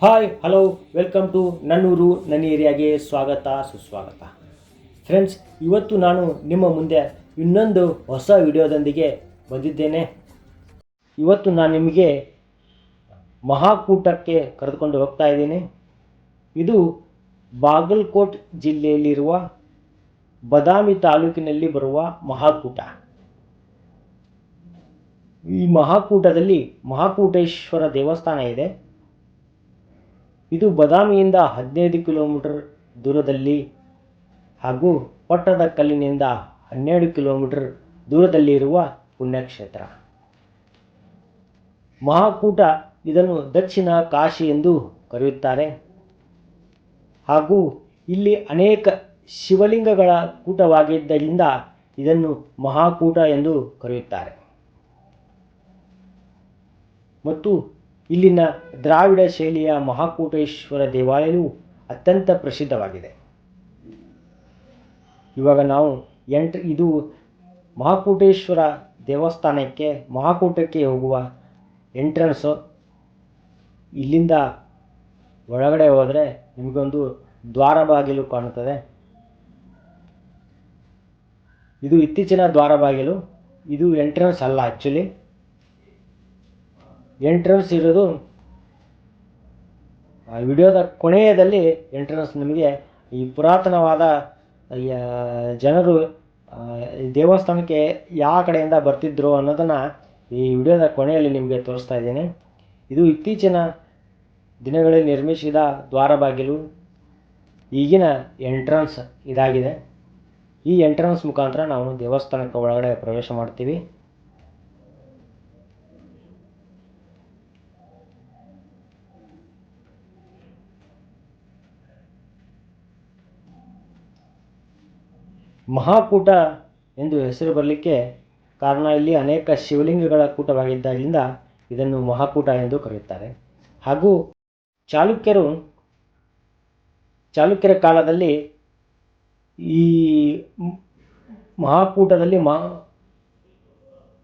Hi hello welcome to ನನ್ನೂರು ನನ್ನ ಏರಿಯಾಗೆ ಸ್ವಾಗತ ಸುಸ್ವಾಗತ. ಫ್ರೆಂಡ್ಸ್, ಇವತ್ತು ನಾನು ನಿಮ್ಮ ಮುಂದೆ ಇನ್ನೊಂದು ಹೊಸ ವಿಡಿಯೋದೊಂದಿಗೆ ಬಂದಿದ್ದೇನೆ. ಇವತ್ತು ನಾನು ನಿಮಗೆ ಮಹಾಕೂಟಕ್ಕೆ ಕರೆದುಕೊಂಡು ಹೋಗ್ತಾ ಇದ್ದೀನಿ. ಇದು ಬಾಗಲಕೋಟ್ ಜಿಲ್ಲೆಯಲ್ಲಿರುವ ಬದಾಮಿ ತಾಲೂಕಿನಲ್ಲಿ ಬರುವ ಮಹಾಕೂಟ. ಈ ಮಹಾಕೂಟದಲ್ಲಿ ಮಹಾಕೂಟೇಶ್ವರ ದೇವಸ್ಥಾನ ಇದೆ. ಇದು ಬದಾಮಿಯಿಂದ 15 ಕಿಲೋಮೀಟರ್ ದೂರದಲ್ಲಿ ಹಾಗೂ ಪಟ್ಟದಕಲ್ಲಿನಿಂದ 12 ಕಿಲೋಮೀಟರ್ ದೂರದಲ್ಲಿ ಇರುವ ಪುಣ್ಯಕ್ಷೇತ್ರ. ಮಹಾಕೂಟ ಇದನ್ನು ದಕ್ಷಿಣ ಕಾಶಿ ಎಂದು ಕರೆಯುತ್ತಾರೆ. ಹಾಗೂ ಇಲ್ಲಿ ಅನೇಕ ಶಿವಲಿಂಗಗಳ ಕೂಟವಾಗಿದ್ದರಿಂದ ಇದನ್ನು ಮಹಾಕೂಟ ಎಂದು ಕರೆಯುತ್ತಾರೆ. ಮತ್ತು ಇಲ್ಲಿನ ದ್ರಾವಿಡ ಶೈಲಿಯ ಮಹಾಕೂಟೇಶ್ವರ ದೇವಾಲಯವು ಅತ್ಯಂತ ಪ್ರಸಿದ್ಧವಾಗಿದೆ. ಇವಾಗ ನಾವು ಇದು ಮಹಾಕೂಟೇಶ್ವರ ದೇವಸ್ಥಾನಕ್ಕೆ ಮಹಾಕೂಟಕ್ಕೆ ಹೋಗುವ ಎಂಟ್ರೆನ್ಸು. ಇಲ್ಲಿಂದ ಒಳಗಡೆ ಹೋದರೆ ನಿಮಗೊಂದು ದ್ವಾರ ಬಾಗಿಲು ಕಾಣುತ್ತದೆ. ಇದು ಇತ್ತೀಚಿನ ದ್ವಾರ ಬಾಗಿಲು. ಇದು ಎಂಟ್ರೆನ್ಸ್ ಅಲ್ಲ, ಆ್ಯಕ್ಚುಲಿ ಎಂಟ್ರೆನ್ಸ್ ಇರೋದು ವಿಡಿಯೋದ ಕೊನೆಯದಲ್ಲಿ. ಎಂಟ್ರೆನ್ಸ್ ನಿಮಗೆ ಈ ಪುರಾತನವಾದ ಜನರು ದೇವಸ್ಥಾನಕ್ಕೆ ಯಾವ ಕಡೆಯಿಂದ ಬರ್ತಿದ್ರು ಅನ್ನೋದನ್ನು ಈ ವಿಡಿಯೋದ ಕೊನೆಯಲ್ಲಿ ನಿಮಗೆ ತೋರಿಸ್ತಾ ಇದ್ದೀನಿ. ಇದು ಇತ್ತೀಚಿನ ದಿನಗಳಲ್ಲಿ ನಿರ್ಮಿಸಿದ ದ್ವಾರ ಬಾಗಿಲು. ಈಗಿನ ಎಂಟ್ರೆನ್ಸ್ ಇದಾಗಿದೆ. ಈ ಎಂಟ್ರೆನ್ಸ್ ಮುಖಾಂತರ ನಾವು ದೇವಸ್ಥಾನಕ್ಕೆ ಒಳಗಡೆ ಪ್ರವೇಶ ಮಾಡ್ತೀವಿ. ಮಹಾಕೂಟ ಎಂದು ಹೆಸರು ಬರಲಿಕ್ಕೆ ಕಾರಣ ಇಲ್ಲಿ ಅನೇಕ ಶಿವಲಿಂಗಗಳ ಕೂಟವಾಗಿದ್ದರಿಂದ ಇದನ್ನು ಮಹಾಕೂಟ ಎಂದು ಕರೆಯುತ್ತಾರೆ. ಹಾಗೂ ಚಾಲುಕ್ಯರ ಕಾಲದಲ್ಲಿ ಈ ಮಹಾಕೂಟದಲ್ಲಿ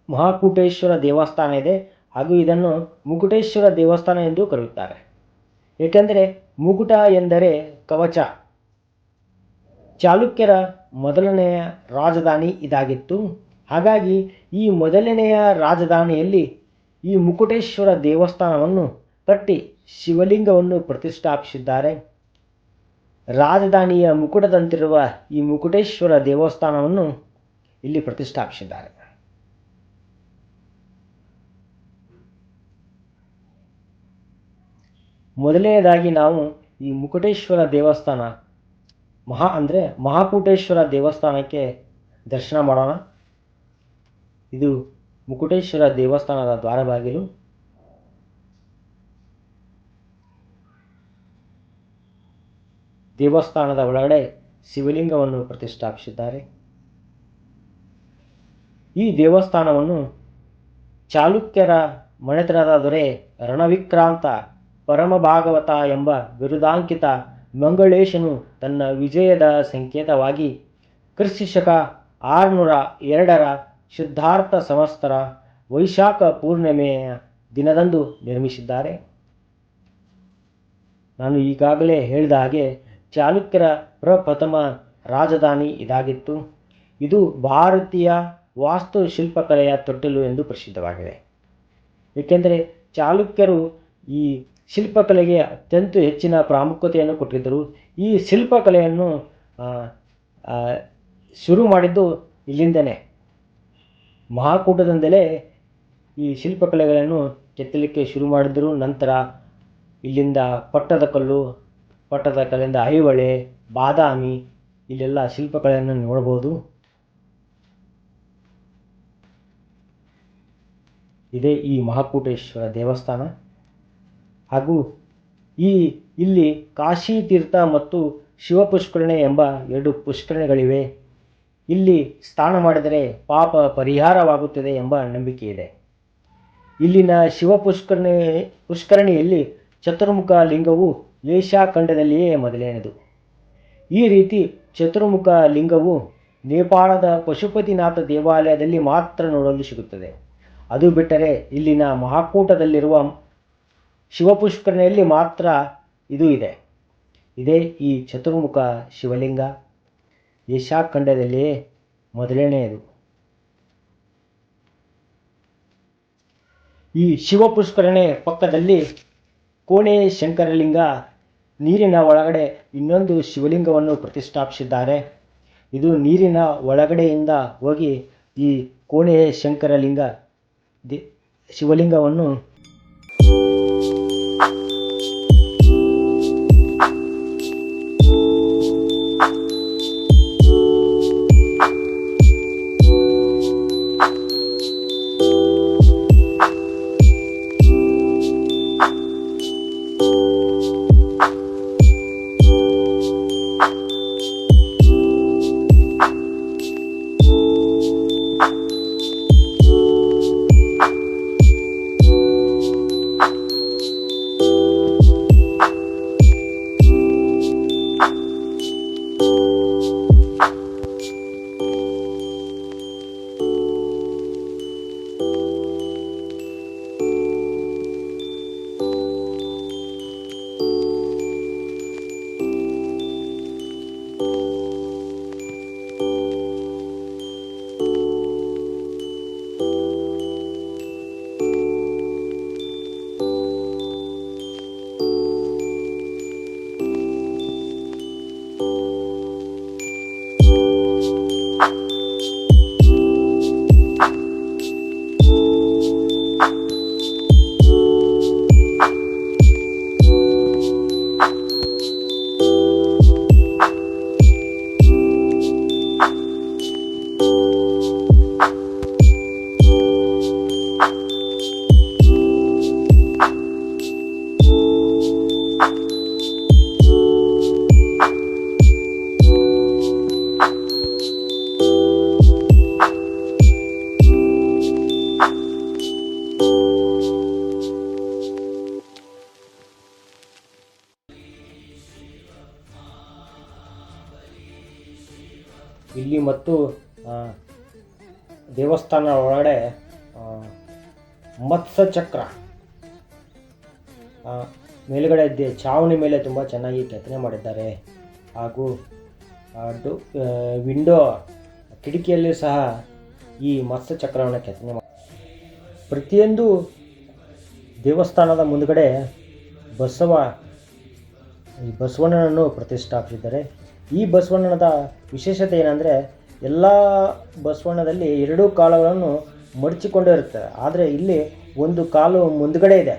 ಮಹಾಕೂಟೇಶ್ವರ ದೇವಸ್ಥಾನ ಇದೆ. ಹಾಗೂ ಇದನ್ನು ಮುಕುಟೇಶ್ವರ ದೇವಸ್ಥಾನ ಎಂದು ಕರೆಯುತ್ತಾರೆ. ಏಕೆಂದರೆ ಮುಕುಟ ಎಂದರೆ ಕವಚ. ಚಾಲುಕ್ಯರ ಮೊದಲನೆಯ ರಾಜಧಾನಿ ಇದಾಗಿತ್ತು. ಹಾಗಾಗಿ ಈ ಮೊದಲನೆಯ ರಾಜಧಾನಿಯಲ್ಲಿ ಈ ಮುಕುಟೇಶ್ವರ ದೇವಸ್ಥಾನವನ್ನು ಕಟ್ಟಿ ಶಿವಲಿಂಗವನ್ನು ಪ್ರತಿಷ್ಠಾಪಿಸಿದ್ದಾರೆ. ರಾಜಧಾನಿಯ ಮುಕುಟದಂತಿರುವ ಈ ಮುಕುಟೇಶ್ವರ ದೇವಸ್ಥಾನವನ್ನು ಇಲ್ಲಿ ಪ್ರತಿಷ್ಠಾಪಿಸಿದ್ದಾರೆ. ಮೊದಲನೆಯದಾಗಿ ನಾವು ಈ ಮುಕುಟೇಶ್ವರ ದೇವಸ್ಥಾನ ಮಹಾಕೂಟೇಶ್ವರ ದೇವಸ್ಥಾನಕ್ಕೆ ದರ್ಶನ ಮಾಡೋಣ. ಇದು ಮುಕುಟೇಶ್ವರ ದೇವಸ್ಥಾನದ ದ್ವಾರ ಬಾಗಿಲು. ದೇವಸ್ಥಾನದ ಒಳಗಡೆ ಶಿವಲಿಂಗವನ್ನು ಪ್ರತಿಷ್ಠಾಪಿಸಿದ್ದಾರೆ. ಈ ದೇವಸ್ಥಾನವನ್ನು ಚಾಲುಕ್ಯರ ಮನೆತನದ ದೊರೆ ರಣವಿಕ್ರಾಂತ ಪರಮಭಾಗವತ ಎಂಬ ಬಿರುದಾಂಕಿತ ಮಂಗಳೇಶನು ತನ್ನ ವಿಜಯದ ಸಂಕೇತವಾಗಿ ಕ್ರಿಸ್ತಶಕ 602ರ ಶುದ್ಧಾರ್ಥ ಸಂವತ್ಸರ ವೈಶಾಖ ಪೂರ್ಣಿಮೆಯ ದಿನದಂದು ನಿರ್ಮಿಸಿದ್ದಾರೆ. ನಾನು ಈಗಾಗಲೇ ಹೇಳಿದ ಹಾಗೆ ಚಾಲುಕ್ಯರ ಪ್ರಪ್ರಥಮ ರಾಜಧಾನಿ ಇದಾಗಿತ್ತು. ಇದು ಭಾರತೀಯ ವಾಸ್ತುಶಿಲ್ಪಕಲೆಯ ತೊಟ್ಟಿಲು ಎಂದು ಪ್ರಸಿದ್ಧವಾಗಿದೆ. ಏಕೆಂದರೆ ಚಾಲುಕ್ಯರು ಈ ಶಿಲ್ಪಕಲೆಗೆ ಅತ್ಯಂತ ಹೆಚ್ಚಿನ ಪ್ರಾಮುಖ್ಯತೆಯನ್ನು ಕೊಟ್ಟಿದ್ದರು. ಈ ಶಿಲ್ಪಕಲೆಯನ್ನು ಶುರು ಮಾಡಿದ್ದು ಇಲ್ಲಿಂದಲೇ, ಮಹಾಕೂಟದಿಂದಲೇ ಈ ಶಿಲ್ಪಕಲೆಗಳನ್ನು ಕೆತ್ತಲಿಕ್ಕೆ ಶುರು ಮಾಡಿದರು. ನಂತರ ಇಲ್ಲಿಂದ ಪಟ್ಟದಕಲ್ಲಿಂದ ಐಹೊಳೆ, ಬಾದಾಮಿ ಇಲ್ಲೆಲ್ಲ ಶಿಲ್ಪಕಲೆಯನ್ನು ನೋಡ್ಬೋದು. ಇದೇ ಈ ಮಹಾಕೂಟೇಶ್ವರ ದೇವಸ್ಥಾನ. ಹಾಗೂ ಇಲ್ಲಿ ಕಾಶಿ ತೀರ್ಥ ಮತ್ತು ಶಿವಪುಷ್ಕರಣೆ ಎಂಬ 2 ಪುಷ್ಕರಣಿಗಳಿವೆ. ಇಲ್ಲಿ ಸ್ನಾನ ಮಾಡಿದರೆ ಪಾಪ ಪರಿಹಾರವಾಗುತ್ತದೆ ಎಂಬ ನಂಬಿಕೆ ಇದೆ. ಇಲ್ಲಿನ ಪುಷ್ಕರಣಿಯಲ್ಲಿ ಚತುರ್ಮುಖ ಲಿಂಗವು ಏಷ್ಯಾ ಖಂಡದಲ್ಲಿಯೇ ಮೊದಲನೆಯದು. ಈ ರೀತಿ ಚತುರ್ಮುಖ ಲಿಂಗವು ನೇಪಾಳದ ಪಶುಪತಿನಾಥ ದೇವಾಲಯದಲ್ಲಿ ಮಾತ್ರ ನೋಡಲು ಸಿಗುತ್ತದೆ. ಅದು ಬಿಟ್ಟರೆ ಇಲ್ಲಿನ ಮಹಾಕೂಟದಲ್ಲಿರುವ ಶಿವಪುಷ್ಕರಣಿಯಲ್ಲಿ ಮಾತ್ರ ಇದು ಇದೆ. ಇದೇ ಈ ಚತುರ್ಮುಖ ಶಿವಲಿಂಗ ಏಷ್ಯಾ ಖಂಡದಲ್ಲಿಯೇ ಮೊದಲನೆಯದು. ಈ ಶಿವಪುಷ್ಕರಣಿ ಪಕ್ಕದಲ್ಲಿ ಕೋಣೆ ಶಂಕರಲಿಂಗ, ನೀರಿನ ಒಳಗಡೆ ಇನ್ನೊಂದು ಶಿವಲಿಂಗವನ್ನು ಪ್ರತಿಷ್ಠಾಪಿಸಿದ್ದಾರೆ. ಇದು ನೀರಿನ ಒಳಗಡೆಯಿಂದ ಹೋಗಿ ಈ ಕೋಣೆ ಶಂಕರಲಿಂಗ ಶಿವಲಿಂಗವನ್ನು ಇಲ್ಲಿ ಮತ್ತು ದೇವಸ್ಥಾನ ಒಳಗಡೆ ಮತ್ಸ್ಯ ಚಕ್ರ ಮೇಲುಗಡೆ ಚಾವಣಿ ಮೇಲೆ ತುಂಬ ಚೆನ್ನಾಗಿ ಕೆತ್ತನೆ ಮಾಡಿದ್ದಾರೆ. ಹಾಗೂ ವಿಂಡೋ ಕಿಟಕಿಯಲ್ಲಿ ಸಹ ಈ ಮತ್ಸ್ಯ ಚಕ್ರವನ್ನು ಕೆತ್ತನೆ ಮಾಡಿ. ಪ್ರತಿಯೊಂದು ದೇವಸ್ಥಾನದ ಮುಂದುಗಡೆ ಈ ಬಸವಣ್ಣನನ್ನು ಪ್ರತಿಷ್ಠಾಪಿಸಿದ್ದಾರೆ. ಈ ಬಸವಣ್ಣನದ ವಿಶೇಷತೆ ಏನಂದರೆ, ಎಲ್ಲ ಬಸವಣ್ಣದಲ್ಲಿ ಎರಡೂ ಕಾಲುಗಳನ್ನು ಮಡಚಿಕೊಂಡು ಇರುತ್ತದೆ, ಆದರೆ ಇಲ್ಲಿ ಒಂದು ಕಾಲು ಮುಂದುಗಡೆ ಇದೆ.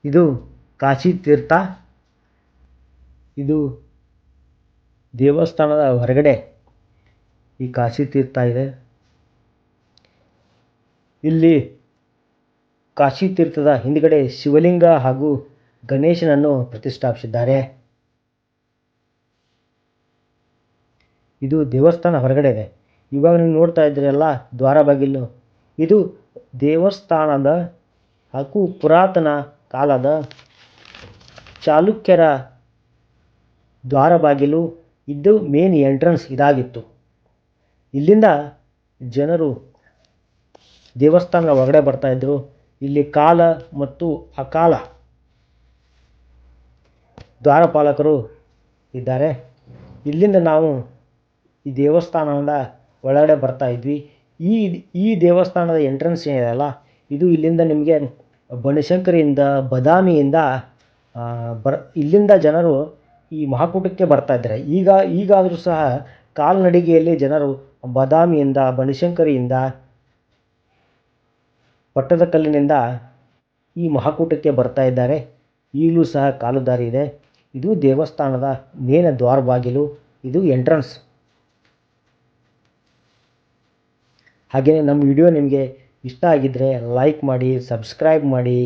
ಇದು ಕಾಶಿ ತೀರ್ಥ. ಇದು ದೇವಸ್ಥಾನದ ಹೊರಗಡೆ ಈ ಕಾಶಿ ತೀರ್ಥ ಇದೆ. ಇಲ್ಲಿ ಕಾಶಿ ತೀರ್ಥದ ಹಿಂದುಗಡೆ ಶಿವಲಿಂಗ ಹಾಗೂ ಗಣೇಶನನ್ನು ಪ್ರತಿಷ್ಠಾಪಿಸಿದ್ದಾರೆ. ಇದು ದೇವಸ್ಥಾನ ಹೊರಗಡೆ ಇದೆ. ಇವಾಗ ನೀವು ನೋಡ್ತಾ ಇದ್ದೀರಲ್ಲ ದ್ವಾರ ಬಾಗಿಲು, ಇದು ದೇವಸ್ಥಾನದ ಹಾಗೂ ಪುರಾತನ ಕಾಲದ ಚಾಲುಕ್ಯರ ದ್ವಾರ ಬಾಗಿಲು. ಇದು ಮೇನ್ ಎಂಟ್ರೆನ್ಸ್ ಇದಾಗಿತ್ತು. ಇಲ್ಲಿಂದ ಜನರು ದೇವಸ್ಥಾನದ ಒಳಗಡೆ ಬರ್ತಾಯಿದ್ರು. ಇಲ್ಲಿ ಕಾಲ ಮತ್ತು ಅಕಾಲ ದ್ವಾರಪಾಲಕರು ಇದ್ದಾರೆ. ಇಲ್ಲಿಂದ ನಾವು ಈ ದೇವಸ್ಥಾನದ ಒಳಗಡೆ ಬರ್ತಾ ಇದ್ವಿ. ಈ ದೇವಸ್ಥಾನದ ಎಂಟ್ರೆನ್ಸ್ ಏನಿದೆಯಲ್ಲ, ಇದು ಇಲ್ಲಿಂದ ನಿಮಗೆ ಬನಶಂಕರಿಯಿಂದ ಬದಾಮಿಯಿಂದ ಇಲ್ಲಿಂದ ಜನರು ಈ ಮಹಾಕೂಟಕ್ಕೆ ಬರ್ತಾ ಇದ್ದಾರೆ. ಈಗಾದರೂ ಸಹ ಕಾಲ್ನಡಿಗೆಯಲ್ಲಿ ಜನರು ಬದಾಮಿಯಿಂದ ಬನಶಂಕರಿಯಿಂದ ಪಟ್ಟದಕಲ್ಲಿನಿಂದ ಈ ಮಹಾಕೂಟಕ್ಕೆ ಬರ್ತಾ ಇದ್ದಾರೆ. ಈಗಲೂ ಸಹ ಕಾಲು ದಾರಿ ಇದೆ. ಇದು ದೇವಸ್ಥಾನದ ಮೇನ್ ದ್ವಾರ ಬಾಗಿಲು, ಇದು ಎಂಟ್ರೆನ್ಸ್. ಹಾಗೆಯೇ ನಮ್ಮ ವಿಡಿಯೋ ನಿಮಗೆ ಇಷ್ಟ ಆಗಿದ್ದರೆ ಲೈಕ್ ಮಾಡಿ, ಸಬ್ಸ್ಕ್ರೈಬ್ ಮಾಡಿ.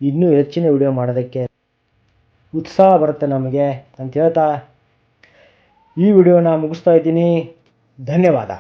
ಇನ್ನೂ ಹೆಚ್ಚಿನ ವಿಡಿಯೋ ಮಾಡೋದಕ್ಕೆ ಉತ್ಸಾಹ ಬರುತ್ತೆ ನಮಗೆ ಅಂತ ಹೇಳ್ತಾ ಈ ವಿಡಿಯೋನ ಮುಗಿಸ್ತಾ ಇದ್ದೀನಿ. ಧನ್ಯವಾದ.